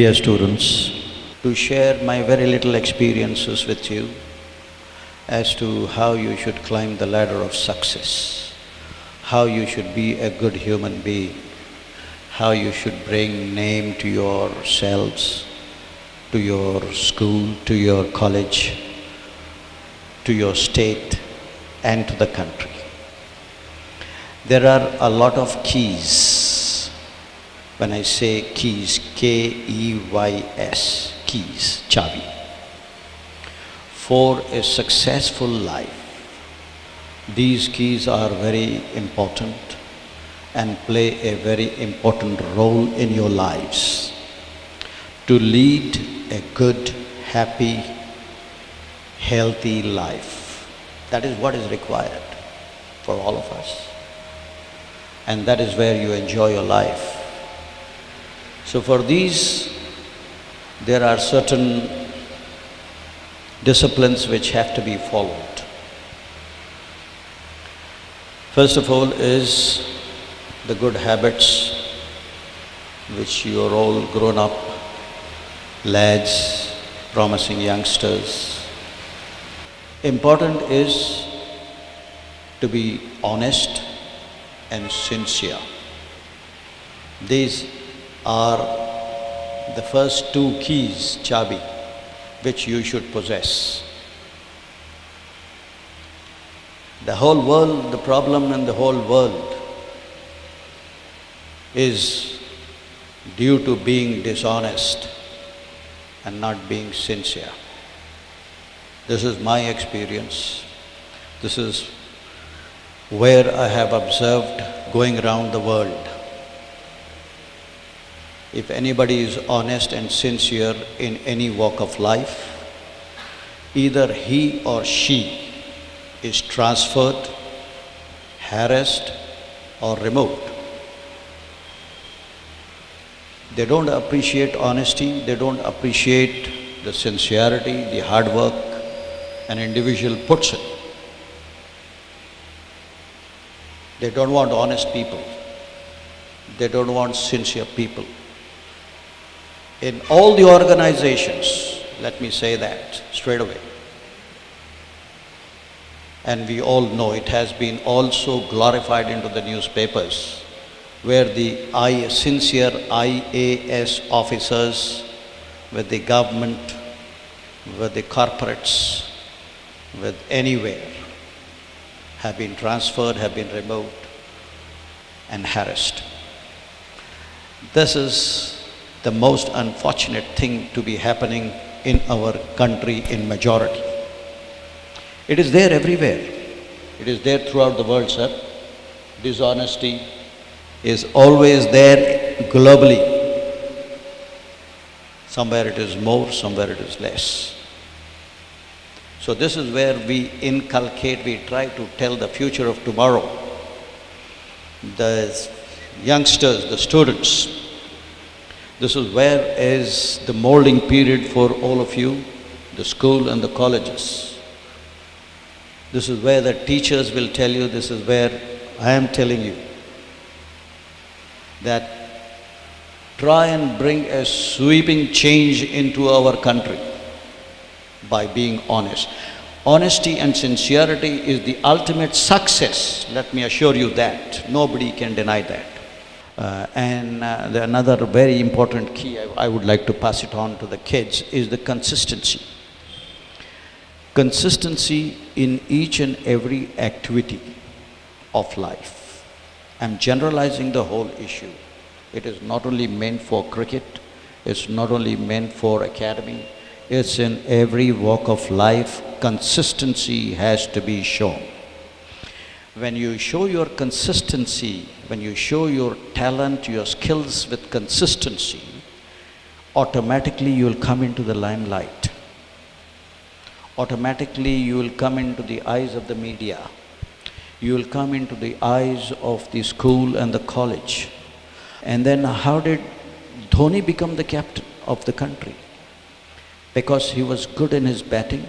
Dear students, to share my very little experiences with you as to how you should climb the ladder of success, how you should be a good human being, how you should bring name to yourselves, to your school, to your college, to your state and to the country. There are a lot of keys. When I say keys, Keys, keys, chavi, for a successful life. These keys are very important and play a very important role in your lives. To lead a good, happy, healthy life. That is what is required for all of us. And that is where you enjoy your life. So for these, there are certain disciplines which have to be followed. First of all is the good habits which you are all grown up lads, promising youngsters. Important is to be honest and sincere. These are the first two keys, chabi, which you should possess. The whole world, the problem in the whole world is due to being dishonest and not being sincere. This is my experience. This is where I have observed going around the world. If anybody is honest and sincere in any walk of life, either he or she is transferred, harassed or removed. They don't appreciate honesty, they don't appreciate the sincerity, the hard work an individual puts in. They don't want honest people. They don't want sincere people. In all the organizations, let me say that straight away. And we all know it has been also glorified into the newspapers, where the sincere IAS officers with the government, with the corporates, with anywhere, have been transferred, have been removed and harassed. This is the most unfortunate thing to be happening in our country in majority. It is there everywhere. It is there throughout the world, sir. Dishonesty is always there globally. Somewhere it is more, somewhere it is less. So this is where we inculcate, we try to tell the future of tomorrow. The youngsters, the students, this is where is the molding period for all of you, the school and the colleges. This is where the teachers will tell you, this is where I am telling you, that try and bring a sweeping change into our country by being honest. Honesty and sincerity is the ultimate success, let me assure you that. Nobody can deny that. Another very important key I would like to pass it on to the kids is the consistency. Consistency in each and every activity of life. I'm generalizing the whole issue. It is not only meant for cricket, it's not only meant for academy, it's in every walk of life. Consistency has to be shown. When you show your consistency, when you show your talent, your skills with consistency, automatically you will come into the limelight. Automatically you will come into the eyes of the media. You will come into the eyes of the school and the college. And then how did Dhoni become the captain of the country? Because he was good in his batting,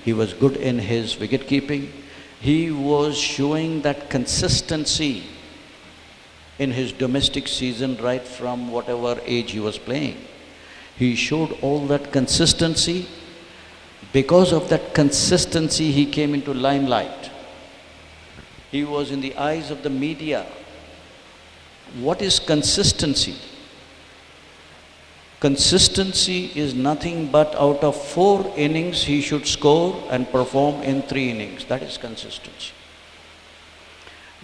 he was good in his wicket keeping, he was showing that consistency in his domestic season right from whatever age he was playing. He showed all that consistency. Because of that consistency, he came into limelight. He was in the eyes of the media. What is consistency? Consistency is nothing but out of 4 innings he should score and perform in 3 innings. That is consistency.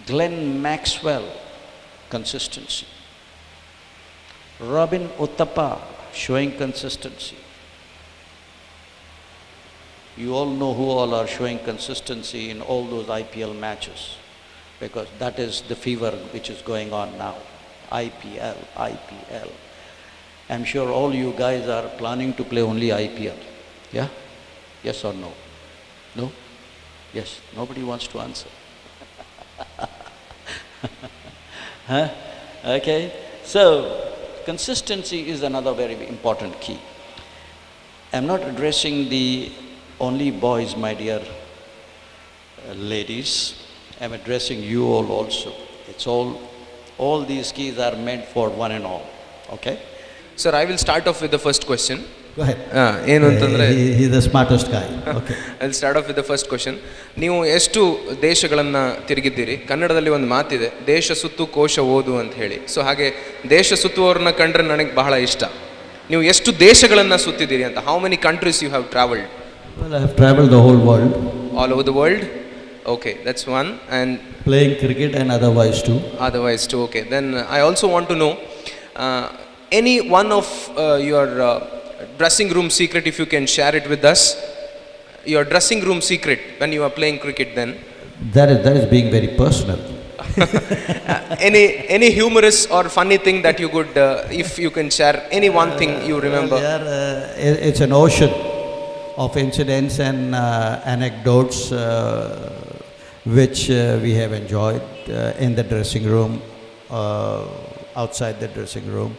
Glenn Maxwell, consistency. Robin Uthappa, showing consistency. You all know who all are showing consistency in all those IPL matches, because that is the fever which is going on now. IPL, IPL. I'm sure all you guys are planning to play only IPL. Yeah? Yes or no? No? Yes. Nobody wants to answer. Huh? Okay. So, consistency is another very important key. I'm not addressing the only boys, my dear ladies. I'm addressing you all also. It's all these keys are meant for one and all. Okay? Sir, I will start off with the first question. Go ahead. ಏನು ಅಂತಂದರೆ He's the smartest guy. Okay. I'll start off with the first question. ನೀವು ಎಷ್ಟು ದೇಶಗಳನ್ನು ತಿರುಗಿದ್ದೀರಿ? ಕನ್ನಡದಲ್ಲಿ ಒಂದು ಮಾತಿದೆ, ದೇಶ ಸುತ್ತು ಕೋಶ ಓದು ಅಂತ ಹೇಳಿ. ಸೊ ಹಾಗೆ ದೇಶ ಸುತ್ತುವವ್ರನ್ನ ಕಂಡ್ರೆ ನನಗೆ ಬಹಳ ಇಷ್ಟ. ನೀವು ಎಷ್ಟು ದೇಶಗಳನ್ನು ಸುತ್ತಿದ್ದೀರಿ ಅಂತ? How many countries you have traveled? Well, I have traveled the whole world. All over the world? Okay, that's one. And Playing cricket and otherwise too. otherwise too, okay. Then I also want to know any one of your dressing room secret, if you can share it with us. Your dressing room secret when you are playing cricket then. That is being very personal. Any humorous or funny thing that you could, if you can share any one thing you remember. It's an ocean of incidents and anecdotes which we have enjoyed in the dressing room, outside the dressing room.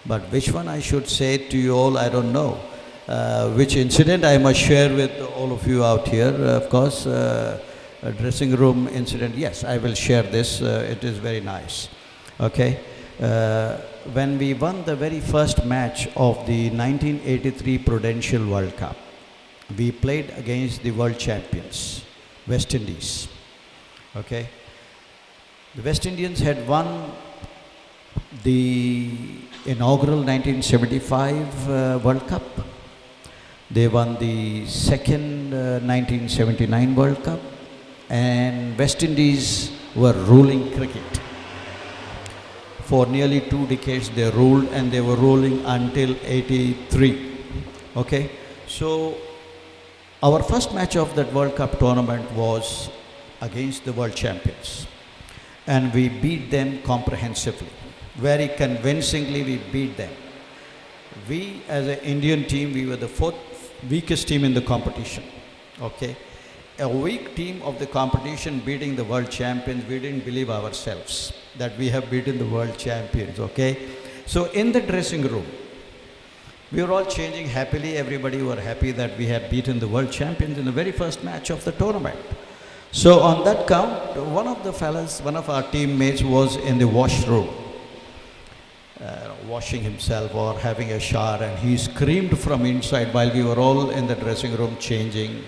But which one I should say to you all, I don't know. Which incident I must share with all of you out here. Of course, a dressing room incident, yes, I will share this. It is very nice. Okay. When we won the very first match of the 1983 Prudential World Cup, we played against the world champions, West Indies. Okay. The West Indians had won the inaugural 1975 World Cup. They won the second 1979 World Cup, and West Indies were ruling cricket. For nearly 2 decades they ruled, and they were ruling until 83. Okay. So our first match of that World Cup tournament was against the world champions, and we beat them comprehensively. Very convincingly we beat them. We as an Indian team, we were the 4th weakest team in the competition. Okay. A weak team of the competition beating the world champions, we didn't believe ourselves that we have beaten the world champions. Okay. So in the dressing room, we were all changing happily. Everybody were happy that we had beaten the world champions in the very first match of the tournament. So on that count, one of the fellas, one of our teammates was in the washroom, washing himself or having a shower, and he screamed from inside while we were all in the dressing room changing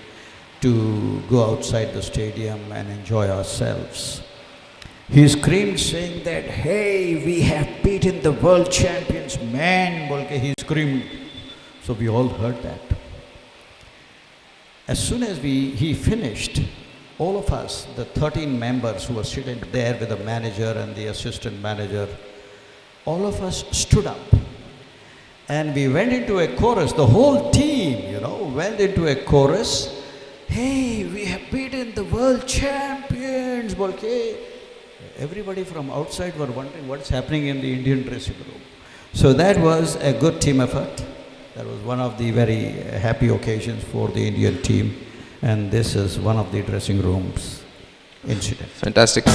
to go outside the stadium and enjoy ourselves. He screamed saying that, "Hey, we have beaten the world champions, man." He screamed. So we all heard that. As soon as he finished, all of us, the 13 members who were sitting there with the manager and the assistant manager, all of us stood up and we went into a chorus. The whole team, went into a chorus. "Hey, we have beaten the world champions." Everybody from outside were wondering what's happening in the Indian dressing room. So that was a good team effort. That was one of the very happy occasions for the Indian team. And this is one of the dressing rooms incidents. Fantastic.